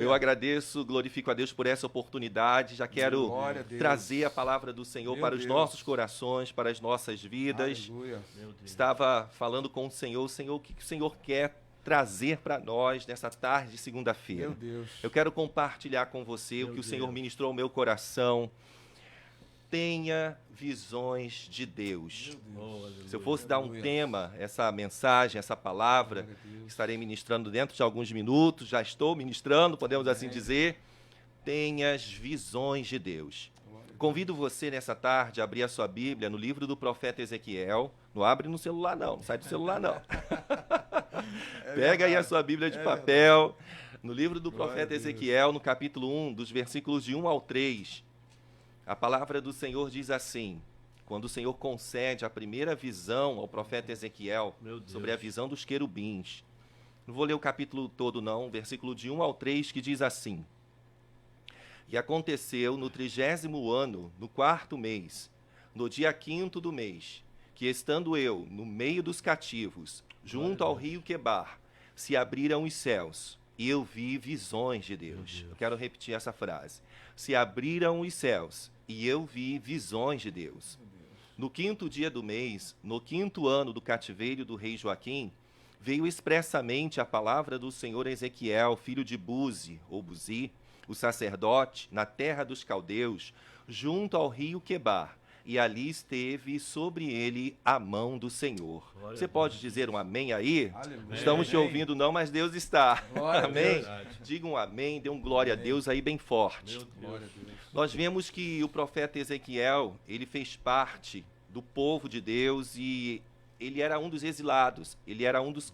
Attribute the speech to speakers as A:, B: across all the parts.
A: Eu agradeço, glorifico a Deus por essa oportunidade. Já quero
B: Glória a Deus.
A: trazer a palavra do Senhor
B: Meu
A: para os
B: Deus.
A: nossos corações, para as nossas vidas.
B: Aleluia.
C: Meu Deus.
A: Estava falando com o Senhor, o que o Senhor quer trazer para nós nessa tarde de segunda-feira.
B: Meu Deus.
A: Eu quero compartilhar com você o
C: Meu
A: que o Senhor
C: Deus.
A: ministrou ao meu coração. Tenha visões de Deus.
B: Meu Deus.
C: Oh, aleluia.
A: Se eu fosse dar um
B: Aleluia.
A: tema, essa mensagem, essa palavra,
B: Glória a Deus.
A: estarei ministrando dentro de alguns minutos, já estou ministrando, podemos assim
B: Amém.
A: dizer. Tenha as visões de Deus.
B: Glória a Deus.
A: Convido você nessa tarde a abrir a sua Bíblia no livro do profeta Ezequiel. Não abre no celular não sai do celular não. Pega aí a sua Bíblia de papel. No livro do
B: Glória a
A: profeta
B: Deus.
A: Ezequiel, no capítulo 1, dos versículos de 1 ao 3, a palavra do Senhor diz assim: quando o Senhor concede a primeira visão ao profeta Ezequiel
C: Meu Deus.
A: sobre a visão dos querubins. Não vou ler o capítulo todo não, versículo de 1 ao 3, que diz assim: E aconteceu no 30º ano, no 4º mês, no dia 5º do mês, que estando eu no meio dos cativos, junto ao rio Quebar, se abriram os céus, e eu vi visões de Deus.
C: Deus.
A: Eu quero repetir essa frase. Se abriram os céus, e eu vi visões de Deus. No 5º dia do mês, no 5º ano do cativeiro do rei Joaquim, veio expressamente a palavra do Senhor a Ezequiel, filho de Buzi, ou Buzi, o sacerdote, na terra dos caldeus, junto ao rio Quebar, e ali esteve sobre ele a mão do Senhor.
C: Glória
A: Você
C: a
A: pode
C: Deus.
A: dizer um amém aí?
B: Aleluia.
A: Estamos te
B: Amém.
A: ouvindo não, mas Deus está.
B: Glória a
A: Amém?
B: Deus.
A: Diga um amém, dê um glória a Deus aí bem forte.
C: Meu
B: Glória
C: Deus.
B: a Deus.
A: Nós vemos que o profeta Ezequiel, ele fez parte do povo de Deus e ele era um dos exilados, ele era um dos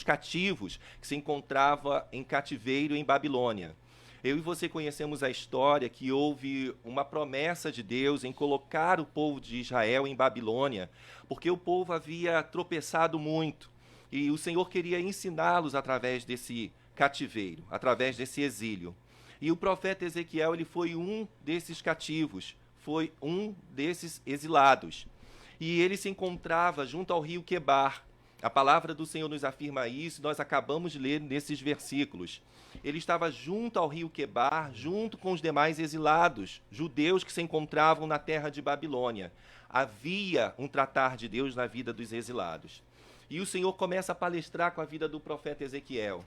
A: cativos que se encontrava em cativeiro em Babilônia. Eu e você conhecemos a história que houve uma promessa de Deus em colocar o povo de Israel em Babilônia, porque o povo havia tropeçado muito e o Senhor queria ensiná-los através desse cativeiro, através desse exílio. E o profeta Ezequiel, ele foi um desses cativos, foi um desses exilados. E ele se encontrava junto ao rio Quebar. A palavra do Senhor nos afirma isso, nós acabamos de ler nesses versículos. Ele estava junto ao rio Quebar, junto com os demais exilados, judeus que se encontravam na terra de Babilônia. Havia um tratar de Deus na vida dos exilados. E o Senhor começa a palestrar com a vida do profeta Ezequiel.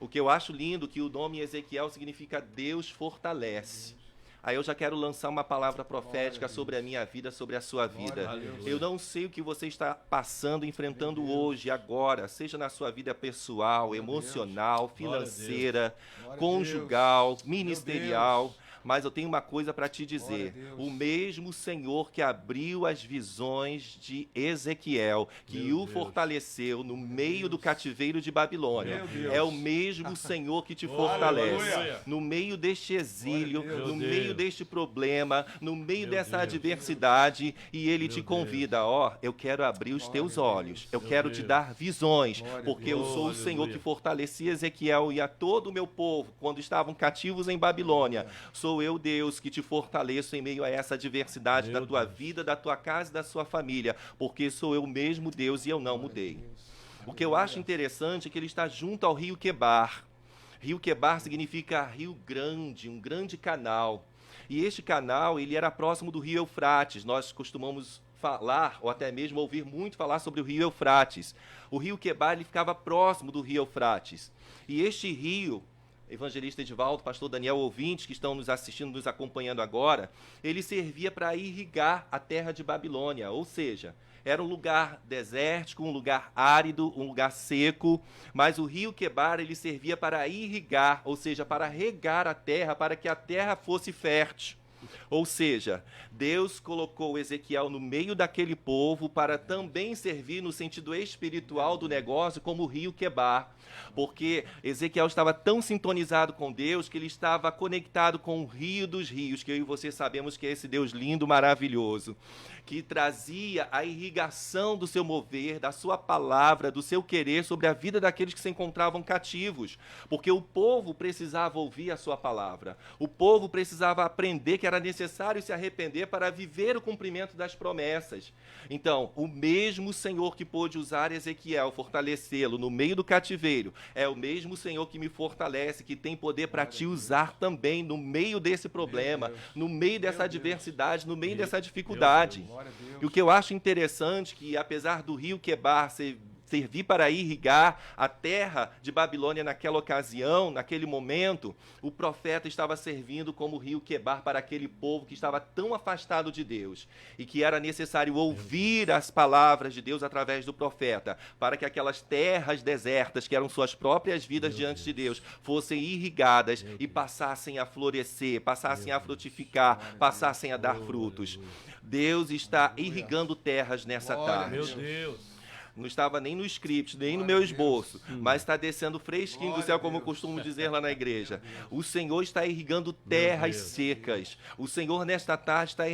A: O que eu acho lindo, que o nome Ezequiel significa Deus fortalece. Aí eu já quero lançar uma palavra profética sobre a minha vida, sobre a sua vida.
B: Glória a Deus.
A: Eu não sei o que você está passando, enfrentando hoje, agora, seja na sua vida pessoal,
B: Glória a
A: emocional,
C: Glória a Deus.
A: financeira,
B: Glória a
A: conjugal,
B: Deus.
A: ministerial.
B: Meu Deus.
A: Mas eu tenho uma coisa para te dizer.
B: Glória a Deus.
A: O mesmo Senhor que abriu as visões de Ezequiel, que
C: Meu
A: o
C: Deus.
A: fortaleceu no meio do cativeiro de Babilônia,
B: Meu Deus.
A: é o mesmo Senhor que te
C: Glória,
A: fortalece.
C: aleluia.
A: No meio deste exílio,
B: Glória a
C: Deus.
A: no
C: Meu
A: meio
C: Deus.
A: deste problema, no meio
C: Meu
A: dessa
C: Deus.
A: adversidade, e Ele
C: Meu
A: te
C: Deus.
A: convida, ó, eu quero abrir os
B: Glória
A: teus
B: a Deus.
A: olhos, eu
C: Meu
A: quero te
C: Deus.
A: dar visões,
B: Glória a
A: porque eu
C: Deus.
A: sou o
C: Oh,
A: Senhor
C: aleluia.
A: que fortalecia Ezequiel e a todo o meu povo, quando estavam cativos em Babilônia. Sou eu, Deus, que te fortaleço em meio a essa adversidade
C: Meu
A: da tua
C: Deus.
A: vida, da tua casa e da sua família, porque sou eu mesmo, Deus, e eu não mudei. O que eu acho interessante é que ele está junto ao rio Quebar. Rio Quebar significa rio grande, um grande canal. E este canal, ele era próximo do rio Eufrates. Nós costumamos falar, ou até mesmo ouvir muito falar sobre o rio Eufrates. O rio Quebar, ele ficava próximo do rio Eufrates. E este rio, evangelista Edivaldo, pastor Daniel, ouvintes que estão nos assistindo, nos acompanhando agora, ele servia para irrigar a terra de Babilônia, ou seja, era um lugar desértico, um lugar árido, um lugar seco, mas o rio Quebar, ele servia para irrigar, ou seja, para regar a terra, para que a terra fosse fértil. Ou seja, Deus colocou Ezequiel no meio daquele povo para também servir no sentido espiritual do negócio como o rio Quebar. Porque Ezequiel estava tão sintonizado com Deus que ele estava conectado com o rio dos rios, que eu e você sabemos que é esse Deus lindo, maravilhoso, que trazia a irrigação do seu mover, da sua palavra, do seu querer sobre a vida daqueles que se encontravam cativos. Porque o povo precisava ouvir a sua palavra. O povo precisava aprender que era era necessário se arrepender para viver o cumprimento das promessas. Então, o mesmo Senhor que pôde usar Ezequiel, fortalecê-lo no meio do cativeiro, é o mesmo Senhor que me fortalece, que tem poder para te usar também no meio desse problema, no meio dessa adversidade, no meio dessa dificuldade. E o que eu acho interessante, que apesar do rio Quebar servir para irrigar a terra de Babilônia naquela ocasião, naquele momento, o profeta estava servindo como o rio Quebar para aquele povo que estava tão afastado de Deus e que era necessário ouvir as palavras de Deus através do profeta, para que aquelas terras desertas, que eram suas próprias vidas diante de Deus, fossem irrigadas e passassem a florescer, passassem a frutificar, passassem a dar frutos. Deus está irrigando terras nessa tarde.
B: Meu Deus.
A: Não estava nem no script, nem no meu esboço, mas está descendo fresquinho do céu, como eu costumo dizer lá na igreja. O Senhor está irrigando terras secas. O Senhor, nesta tarde, está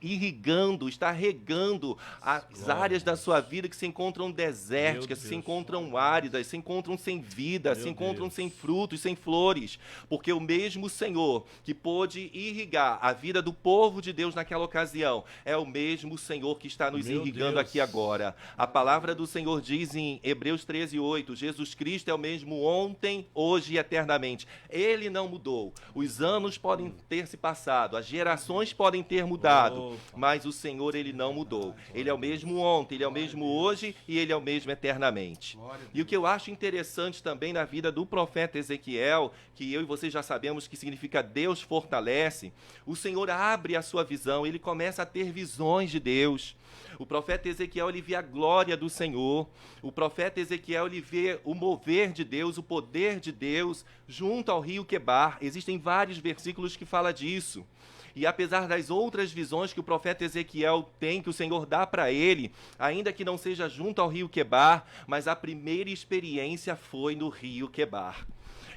A: irrigando, está regando as áreas da sua vida que se encontram desérticas, se encontram áridas, se encontram sem vida, se encontram sem frutos, sem flores, porque o mesmo Senhor que pôde irrigar a vida do povo de Deus naquela ocasião, é o mesmo Senhor que está nos irrigando aqui agora. A palavra do Senhor diz em Hebreus 13:8, Jesus Cristo é o mesmo ontem, hoje e eternamente. Ele não mudou. Os anos podem ter se passado, as gerações podem ter mudado, mas o Senhor, ele não mudou. Ele é o mesmo ontem, ele é o mesmo hoje e ele é o mesmo eternamente. E o que eu acho interessante também na vida do profeta Ezequiel, que eu e você já sabemos que significa Deus fortalece, o Senhor abre a sua visão, ele começa a ter visões de Deus. O profeta Ezequiel, ele vê a glória do Senhor. O profeta Ezequiel, ele vê o mover de Deus, o poder de Deus junto ao rio Quebar. Existem vários versículos que falam disso. E apesar das outras visões que o profeta Ezequiel tem, que o Senhor dá para ele, ainda que não seja junto ao rio Quebar, mas a primeira experiência foi no rio Quebar.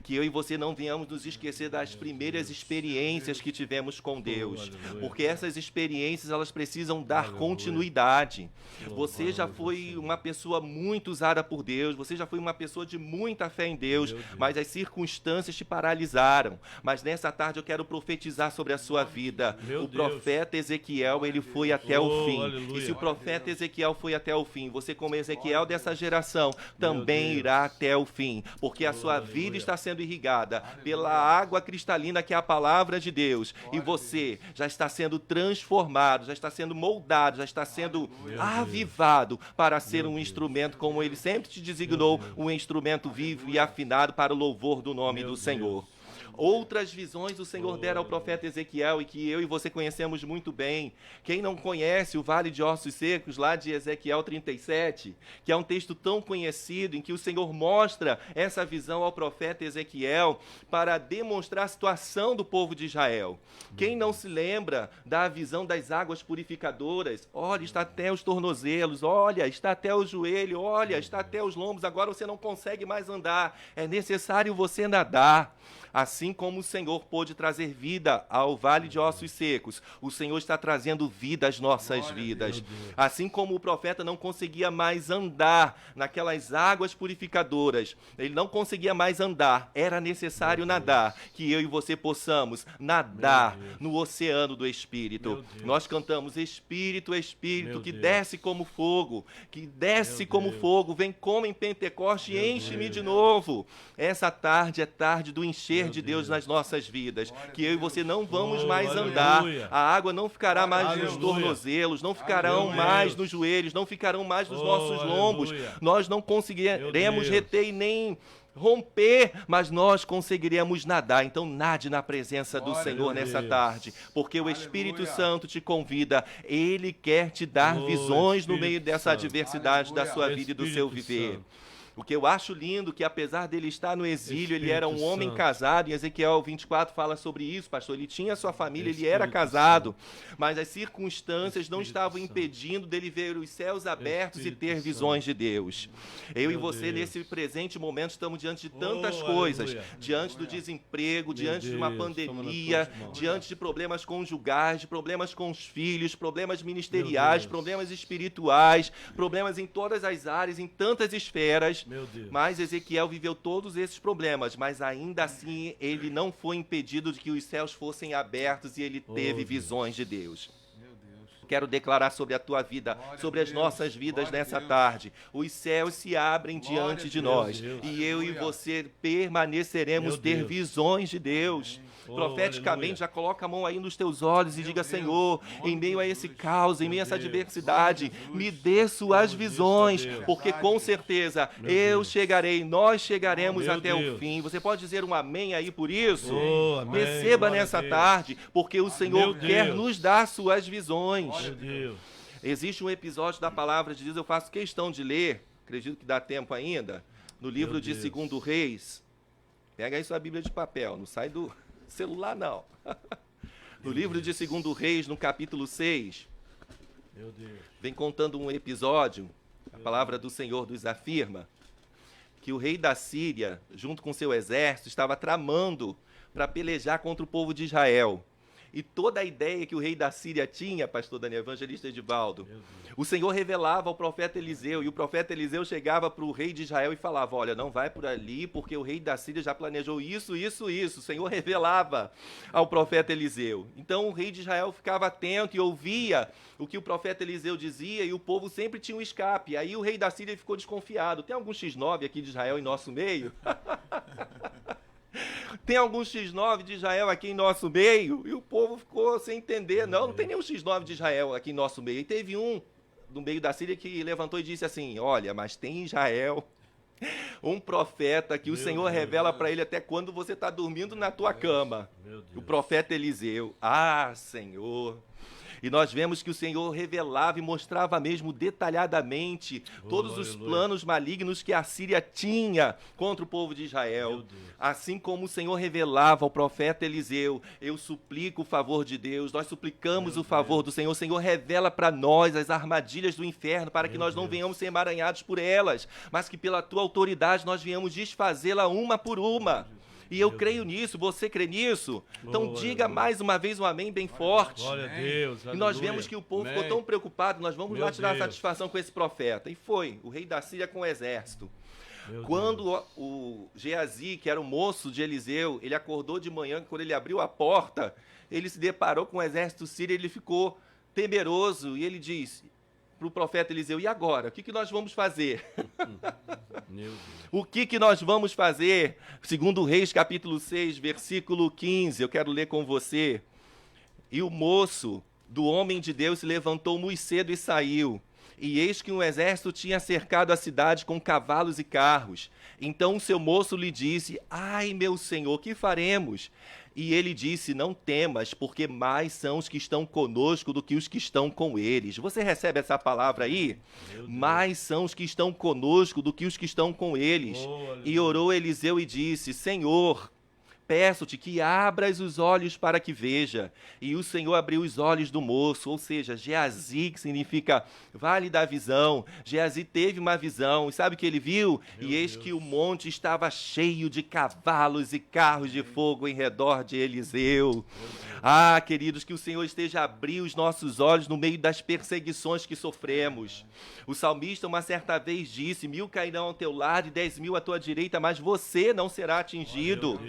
A: Que eu e você não venhamos nos esquecer das primeiras experiências que tivemos com Deus, porque essas experiências, elas precisam dar continuidade. Você já foi uma pessoa muito usada por Deus, você já foi uma pessoa de muita fé em Deus, mas as circunstâncias te paralisaram. Mas nessa tarde eu quero profetizar sobre a sua vida. O profeta Ezequiel, ele foi até o fim. E se o profeta Ezequiel foi até o fim, você, como Ezequiel dessa geração, também irá até o fim, porque a sua vida está sendo irrigada pela água cristalina que é a palavra de Deus, e você já está sendo transformado, já está sendo moldado, já está sendo avivado para ser um instrumento, como ele sempre te designou, um instrumento vivo e afinado para o louvor do nome do Senhor. Outras visões o Senhor dera ao profeta Ezequiel e que eu e você conhecemos muito bem. Quem não conhece o Vale de Ossos Secos, lá de Ezequiel 37, que é um texto tão conhecido, em que o Senhor mostra essa visão ao profeta Ezequiel para demonstrar a situação do povo de Israel. Quem não se lembra da visão das águas purificadoras? Olha, está até os tornozelos, olha, está até o joelho, olha, está até os lombos, agora você não consegue mais andar, é necessário você nadar. Assim como o Senhor pôde trazer vida ao Vale de Ossos Secos, o Senhor está trazendo vida às nossas vidas. Assim como o profeta não conseguia mais andar naquelas águas purificadoras, ele não conseguia mais andar, era necessário nadar, que eu e você possamos nadar no oceano do Espírito. Nós cantamos Espírito, Espírito, que desce como fogo, que desce como fogo, vem como em Pentecoste e enche-me de novo. Essa tarde é tarde do encher de Deus nas nossas vidas, que eu e você não vamos mais andar, a água não ficará mais nos tornozelos, não ficarão mais nos joelhos, não ficarão mais nos nossos lombos, nós não conseguiremos reter e nem romper, mas nós conseguiremos nadar. Então nade na presença do Senhor nessa tarde, porque o Espírito Santo te convida, ele quer te dar visões no meio dessa adversidade da sua vida e do seu viver. O que eu acho lindo, que apesar dele estar no exílio, ele era um homem casado, em Ezequiel 24 fala sobre isso, pastor, ele tinha sua família, ele era casado, mas as circunstâncias não estavam impedindo dele ver os céus abertos e ter visões de Deus. Eu e você, nesse presente momento, estamos diante de tantas coisas, diante do desemprego, diante de uma pandemia, diante de problemas conjugais, de problemas com os filhos, problemas ministeriais, problemas espirituais, problemas em todas as áreas, em tantas esferas.
B: Meu Deus.
A: Mas Ezequiel viveu todos esses problemas, mas ainda assim ele não foi impedido de que os céus fossem abertos e ele teve visões de Deus. Quero declarar sobre a tua vida, sobre as nossas vidas nessa tarde. Os céus se abrem diante de nós. E eu e você permaneceremos ter visões de Deus. Profeticamente, já coloca a mão aí nos teus olhos e diga: Senhor, em meio a esse caos, em meio a essa adversidade, me dê suas visões, porque com certeza eu chegarei, nós chegaremos até o fim. Você pode dizer um amém aí por isso? Receba nessa tarde, porque o Senhor quer nos dar suas visões.
B: Meu Deus.
A: Existe um episódio da palavra de Deus, eu faço questão de ler, acredito que dá tempo ainda, no livro de 2 Reis. Pega aí sua Bíblia de papel, não sai do celular não. No livro de 2 Reis, no capítulo 6,
B: Meu Deus.
A: vem contando um episódio, a palavra do Senhor nos afirma, que o rei da Síria, junto com seu exército, estava tramando para pelejar contra o povo de Israel. E toda a ideia que o rei da Síria tinha, pastor Daniel, evangelista Edivaldo, o Senhor revelava ao profeta Eliseu, e o profeta Eliseu chegava para o rei de Israel e falava: olha, não vai por ali, porque o rei da Síria já planejou isso, isso, isso. O Senhor revelava ao profeta Eliseu. Então o rei de Israel ficava atento e ouvia o que o profeta Eliseu dizia, e o povo sempre tinha um escape. Aí o rei da Síria ficou desconfiado. Tem algum X9 aqui de Israel em nosso meio? Tem algum X9 de Israel aqui em nosso meio? E o povo ficou sem entender. Não tem nenhum X9 de Israel aqui em nosso meio. E teve um do meio da Síria que levantou e disse assim: olha, mas tem em Israel um profeta que o Senhor revela para ele até quando você está dormindo na tua cama. O profeta Eliseu. Ah, Senhor! E nós vemos que o Senhor revelava e mostrava mesmo detalhadamente todos os planos malignos que a Síria tinha contra o povo de Israel. Assim como o Senhor revelava ao profeta Eliseu: eu suplico o favor de Deus, nós suplicamos o favor do Senhor. O Senhor revela para nós as armadilhas do inferno, para que nós não venhamos ser emaranhados por elas, mas que pela tua autoridade nós venhamos desfazê-la uma por uma. E eu creio nisso, você crê nisso? Então diga mais uma vez um amém bem forte.
B: Glória a Deus.
A: E nós vemos que o povo ficou tão preocupado, nós vamos lá tirar satisfação com esse profeta. E foi, o rei da Síria com o exército. Quando o Geazi, que era o moço de Eliseu, ele acordou de manhã, quando ele abriu a porta, ele se deparou com o exército sírio, ele ficou temeroso, e ele disse para o profeta Eliseu: e agora? O que nós vamos fazer? O que nós vamos fazer? 2 Reis, capítulo 6, versículo 15, eu quero ler com você. E o moço do homem de Deus se levantou muito cedo e saiu. E eis que um exército tinha cercado a cidade com cavalos e carros. Então o seu moço lhe disse: ai, meu senhor, que faremos? E ele disse: não temas, porque mais são os que estão conosco do que os que estão com eles. Você recebe essa palavra aí? Mais são os que estão conosco do que os que estão com eles. E orou Eliseu e disse: Senhor, peço-te que abras os olhos para que veja. E o Senhor abriu os olhos do moço, ou seja, Geazi, que significa vale da visão. Geazi teve uma visão, e sabe o que ele viu? E eis que o monte estava cheio de cavalos e carros de fogo em redor de Eliseu. Ah, queridos, que o Senhor esteja a abrir os nossos olhos no meio das perseguições que sofremos. O salmista uma certa vez disse: 1000 cairão ao teu lado e 10.000 à tua direita, mas você não será atingido.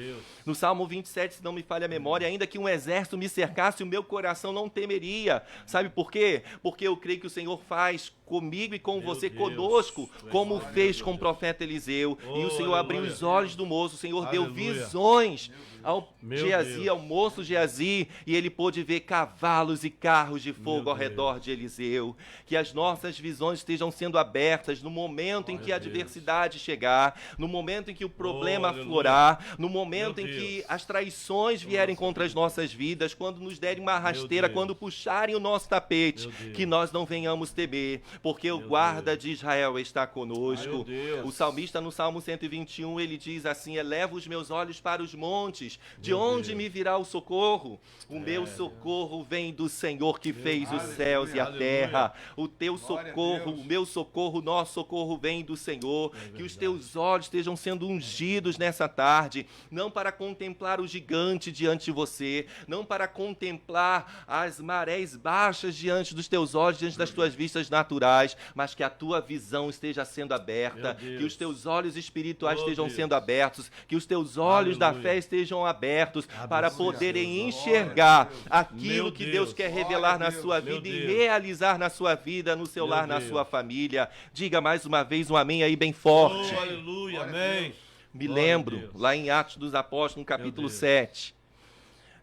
A: No Salmo 27, se não me falha a memória, ainda que um exército me cercasse, o meu coração não temeria. Sabe por quê? Porque eu creio que o Senhor faz comigo e com você, conosco, como fez com o profeta Eliseu. E o Senhor abriu os olhos do moço, o Senhor deu visões ao Geazi, ao moço Geazi, e ele pôde ver cavalos e carros de fogo ao redor de Eliseu. Que as nossas visões estejam sendo abertas no momento em que a adversidade chegar, no momento em que o problema aflorar, no momento em que as traições vierem contra as nossas vidas, quando nos derem uma rasteira, quando puxarem o nosso tapete, que nós não venhamos temer, porque o guarda de Israel está conosco. O salmista no Salmo 121, ele diz assim: eleva os meus olhos para os montes, de onde me virá o socorro? O meu socorro vem do Senhor que fez os céus e a terra. O teu socorro, o meu socorro, o nosso socorro vem do Senhor. Que os teus olhos estejam sendo ungidos nessa tarde, não para contemplar o gigante diante de você, não para contemplar as marés baixas diante dos teus olhos, diante das tuas vistas naturais, mas que a tua visão esteja sendo aberta, que os teus olhos espirituais estejam sendo abertos, que os teus olhos da fé estejam abertos para poderem enxergar aquilo que Deus quer revelar na sua vida e realizar na sua vida, no seu lar, na sua família. Diga mais uma vez um amém aí bem forte.
B: Aleluia, amém.
A: Me lembro, lá em Atos dos Apóstolos, no capítulo 7,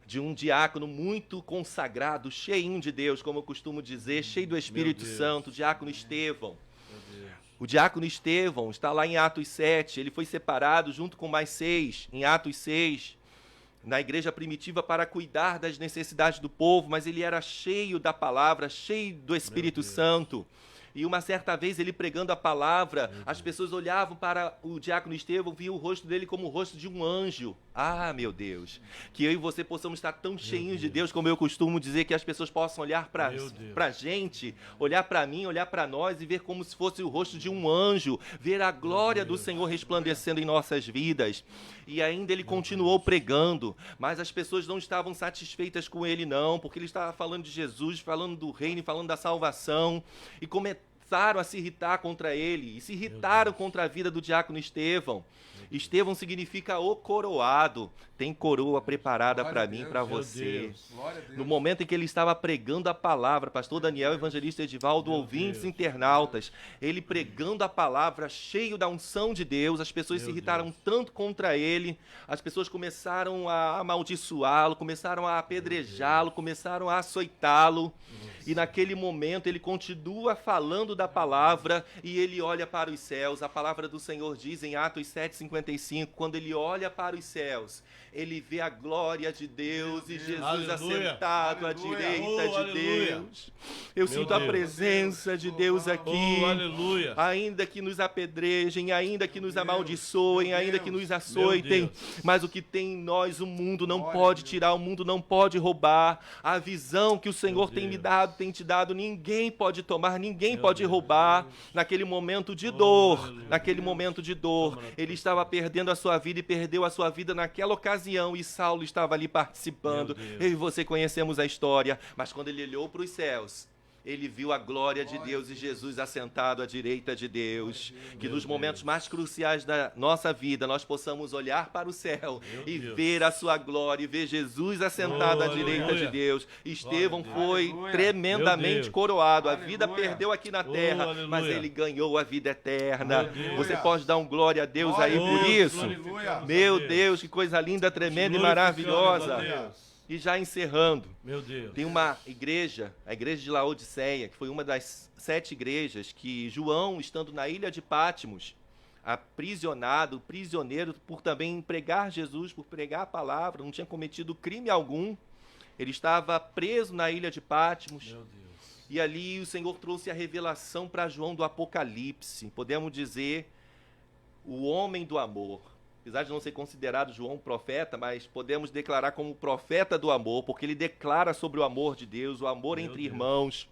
A: de um diácono muito consagrado, cheinho de Deus, como eu costumo dizer, cheio do Espírito Santo, o diácono Estevão. O diácono Estevão está lá em Atos 7, ele foi separado junto com mais 6, em Atos 6, na igreja primitiva para cuidar das necessidades do povo, mas ele era cheio da palavra, cheio do Espírito Santo. E uma certa vez ele pregando a palavra, as pessoas olhavam para o diácono Estevão, viam o rosto dele como o rosto de um anjo. Ah, meu Deus, que eu e você possamos estar tão cheinhos de Deus, como eu costumo dizer, que as pessoas possam olhar para a gente, olhar para mim, olhar para nós e ver como se fosse o rosto de um anjo, ver a glória do Senhor resplandecendo em nossas vidas. E ainda ele continuou pregando, mas as pessoas não estavam satisfeitas com ele não, porque ele estava falando de Jesus, falando do reino, falando da salvação, e começaram a se irritar contra ele, e se irritaram contra a vida do diácono Estevão. Estevão significa o coroado. Tem coroa preparada para mim e para você. No momento em que ele estava pregando a palavra, pastor Daniel, evangelista Edivaldo, ouvintes, internautas, ele pregando a palavra, cheio da unção de Deus, as pessoas se irritaram tanto contra ele, as pessoas começaram a amaldiçoá-lo, começaram a apedrejá-lo, começaram a açoitá-lo. E naquele momento ele continua falando da palavra e ele olha para os céus. A palavra do Senhor diz em Atos 7:55, quando ele olha para os céus, ele vê a glória de Deus e Jesus assentado à direita de Deus. Eu sinto a presença de Deus aqui. Ainda que nos apedrejem, ainda que nos amaldiçoem, ainda que nos açoitem, mas o que tem em nós o mundo não pode tirar, o mundo não pode roubar. A visão que o Senhor tem me dado, tem te dado, ninguém pode tomar, ninguém pode roubar. Naquele momento de dor, ele estava perdendo a sua vida e perdeu a sua vida naquela ocasião, e Saulo estava ali participando. Eu e você conhecemos a história, mas quando ele olhou para os céus, ele viu a glória de Deus e Jesus assentado à direita de Deus. Que nos momentos mais cruciais da nossa vida, nós possamos olhar para o céu e ver a sua glória, e ver Jesus assentado à direita de Deus. Estevão foi tremendamente coroado. A vida perdeu aqui na terra, mas ele ganhou a vida eterna. Você pode dar um glória a Deus aí por isso? Meu Deus, que coisa linda, tremenda e maravilhosa. E já encerrando, tem uma igreja, a igreja de Laodiceia, que foi uma das 7 igrejas que João, estando na ilha de Patmos, aprisionado, prisioneiro por também pregar Jesus, por pregar a palavra, não tinha cometido crime algum, ele estava preso na ilha de Patmos. E ali o Senhor trouxe a revelação para João do Apocalipse, podemos dizer, o homem do amor. Apesar de não ser considerado João profeta, mas podemos declarar como profeta do amor, porque ele declara sobre o amor de Deus, o amor entre irmãos.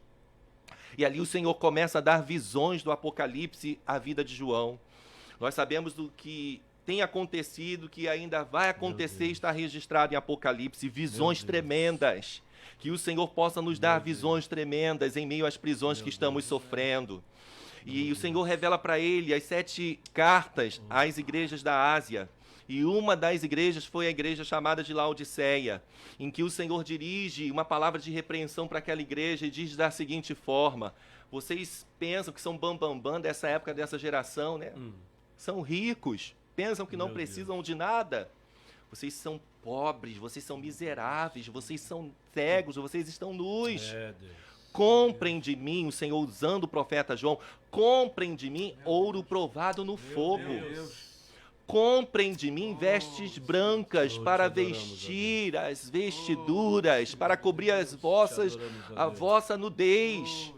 A: E ali o Senhor começa a dar visões do Apocalipse à vida de João. Nós sabemos do que tem acontecido, que ainda vai acontecer, está registrado em Apocalipse, visões tremendas. Que o Senhor possa nos dar visões tremendas em meio às prisões que estamos sofrendo. E o Senhor revela para ele as 7 cartas às igrejas da Ásia. E uma das igrejas foi a igreja chamada de Laodiceia, em que o Senhor dirige uma palavra de repreensão para aquela igreja e diz da seguinte forma: vocês pensam que são bambambam dessa época, dessa geração, né? São ricos, pensam que não precisam de nada. Vocês são pobres, vocês são miseráveis, vocês são cegos, vocês estão nus. Comprem de mim, o Senhor usando o profeta João, comprem de mim ouro provado no fogo. Comprem de mim vestes brancas para vestir as vestiduras, para cobrir a vossa nudez.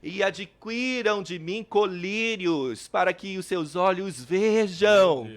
A: E adquiram de mim colírios para que os seus olhos vejam.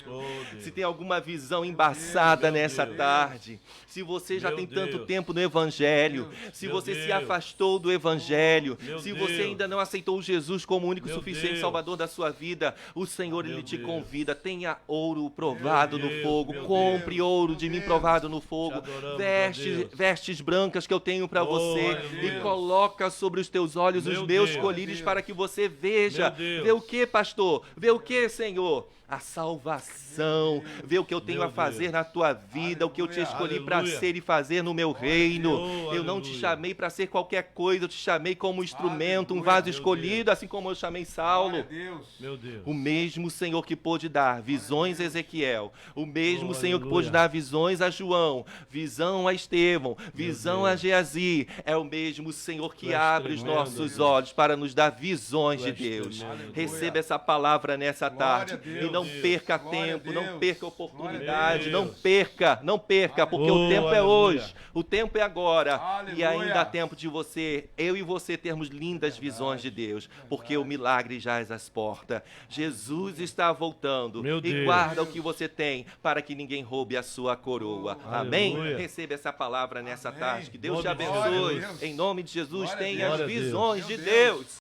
B: Oh, Deus.
A: Se tem alguma visão embaçada
B: Meu
A: nessa
B: Deus.
A: tarde, se você já
B: Meu
A: tem tanto
B: Deus.
A: tempo no Evangelho, se
B: Meu
A: você se
B: Deus.
A: afastou do Evangelho,
B: Meu
A: se
B: Deus.
A: você ainda não aceitou Jesus como o único
B: Meu
A: suficiente
B: Deus.
A: Salvador da sua vida, o Senhor,
B: Meu
A: Ele te
B: Deus.
A: convida. Tenha ouro provado
B: Meu
A: no
B: Deus,
A: fogo.
B: meu
A: Compre
B: Deus.
A: ouro de mim provado no fogo.
B: Te adoramos, ó
A: Vestes,
B: Deus.
A: vestes brancas que eu tenho para
B: Oh,
A: você.
B: aleluia.
A: E coloca sobre os teus olhos os
B: Meu
A: meus
B: Deus.
A: colírios para que você veja.
B: Meu Deus.
A: Vê o que, pastor? Vê o que, Senhor? A salvação, vê o que eu tenho
B: Meu
A: a fazer
B: Deus.
A: na tua vida, o que eu te escolhi para
B: Aleluia.
A: ser e fazer no meu reino.
B: Oh,
A: Eu não te
B: aleluia.
A: chamei para ser qualquer coisa, eu te chamei como instrumento, um
C: Aleluia.
A: vaso
B: Meu
A: escolhido, assim como eu chamei Saulo.
C: Glória a Deus.
B: Meu Deus.
A: O mesmo Senhor que pôde dar visões a Ezequiel, o mesmo
B: Oh,
A: Senhor que
B: aleluia.
A: pôde dar visões a João, visão a Estevão, visão
B: Deus.
A: a Geazi, é o mesmo Senhor que
B: Tu és
A: abre os
B: tremendo,
A: nossos
B: Deus.
A: olhos para nos dar visões
B: Tu
A: de
B: és
A: Deus.
B: tremendo, Deus.
A: Receba essa palavra nessa
C: Glória
A: tarde
C: a Deus.
A: e não
B: Deus.
A: perca
C: Glória a
A: tempo,
C: Deus.
A: não perca
C: Glória
A: oportunidade,
B: a
A: não
B: Deus.
A: perca, não perca, porque o
B: Oh,
A: tempo é
B: aleluia.
A: hoje, o tempo é agora e
C: Aleluia.
A: ainda há tempo de você, eu e você termos lindas visões de Deus, porque o milagre jaz às portas. Jesus está voltando
B: Meu
A: e
B: Deus.
A: guarda o que você tem para que ninguém roube a sua coroa. Amém?
B: Aleluia.
A: Receba essa palavra nessa
C: Amém.
A: tarde. Que Deus te
B: Glória a
A: abençoe.
C: Deus.
A: Em nome de Jesus,
C: Glória a
A: tenha
C: Deus.
A: as
B: Glória a Deus.
A: visões de
C: Meu Deus.
A: Deus.